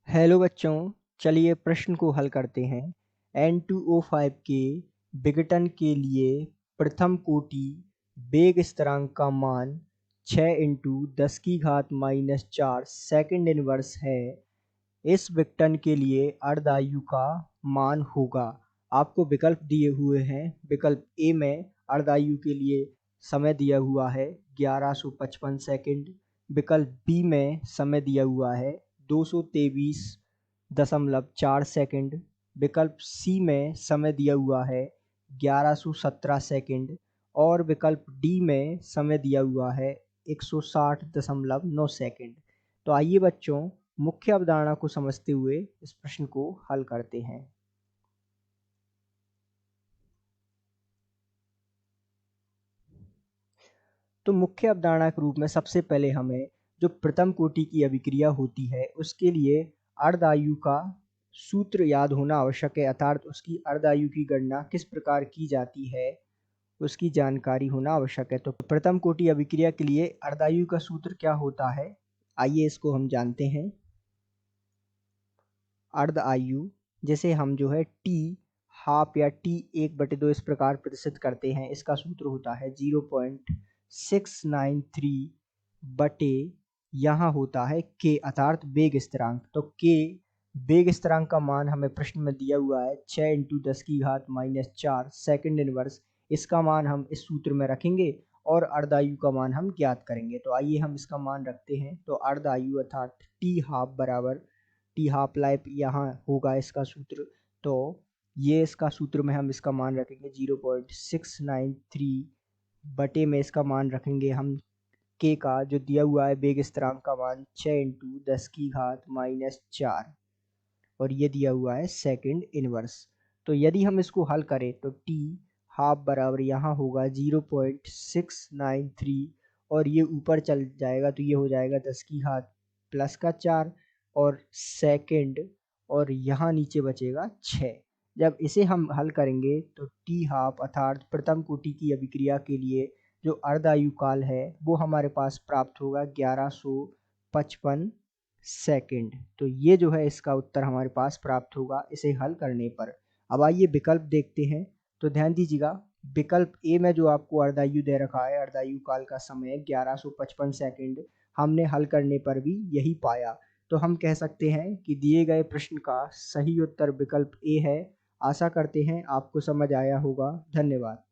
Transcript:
Hello बच्चों, चलिए प्रश्न को हल करते हैं। N2O5 के विघटन के लिए प्रथम कोटि वेग स्थिरांक का मान 6 इंटू 10⁻⁻⁴ सेकंड इनवर्स है। इस विघटन के लिए अर्धायु का मान होगा। आपको विकल्प दिए हुए हैं। विकल्प ए में अर्धायु के लिए समय दिया हुआ है 1155 सेकंड। विकल्प बी में समय दिया हुआ है 223.4 सेकंड। विकल्प सी में समय दिया हुआ है 1117 सेकंड और विकल्प डी में समय दिया हुआ है 160.9 सेकंड। तो आइए बच्चों, मुख्य अवधारणा को समझते हुए इस प्रश्न को हल करते हैं। तो मुख्य अवधारणा के रूप में सबसे पहले हमें जो प्रथम कोटि की अभिक्रिया होती है उसके लिए अर्धायु का सूत्र याद होना आवश्यक है, अर्थात उसकी अर्धायु की गणना किस प्रकार की जाती है उसकी जानकारी होना आवश्यक है। तो प्रथम कोटि अभिक्रिया के लिए अर्धायु का सूत्र क्या होता है, आइए इसको हम जानते हैं। अर्धायु जैसे हम जो है टी हाफ या टी 1/2 इस प्रकार प्रदर्शित करते हैं। इसका सूत्र होता है 0.693 बटे यहाँ होता है के अर्थात वेग स्थिरांक। तो के वेग स्थिरांक का मान हमें प्रश्न में दिया हुआ है 6 इंटू 10⁻⁴ सेकंड इनवर्स। इसका मान हम इस सूत्र में रखेंगे और अर्धायु का मान हम ज्ञात करेंगे। तो आइए हम इसका मान रखते हैं। तो अर्धायु अर्थात टी हाफ बराबर टी हाफ लाइफ यहाँ होगा इसका सूत्र। तो ये इसका सूत्र में हम इसका मान रखेंगे 0.693 बटे में इसका मान रखेंगे हम के का जो दिया हुआ है वेग स्थिरांक का मान 6 इंटू 10⁻⁴ और ये दिया हुआ है सेकंड इनवर्स। तो यदि हम इसको हल करें तो टी हाफ बराबर यहाँ होगा 0.693 और ये ऊपर चल जाएगा तो ये हो जाएगा 10⁻⁴ और सेकंड और यहाँ नीचे बचेगा 6। जब इसे हम हल करेंगे तो टी हाफ अर्थात प्रथम कोटि की अभिक्रिया के लिए जो अर्धायु काल है वो हमारे पास प्राप्त होगा 1155 सेकंड। तो ये जो है इसका उत्तर हमारे पास प्राप्त होगा इसे हल करने पर। अब आइए विकल्प देखते हैं। तो ध्यान दीजिएगा, विकल्प ए में जो आपको अर्धायु दे रखा है, अर्धायु काल का समय 1155 सेकंड, हमने हल करने पर भी यही पाया। तो हम कह सकते हैं कि दिए गए प्रश्न का सही उत्तर विकल्प ए है। आशा करते हैं आपको समझ आया होगा। धन्यवाद।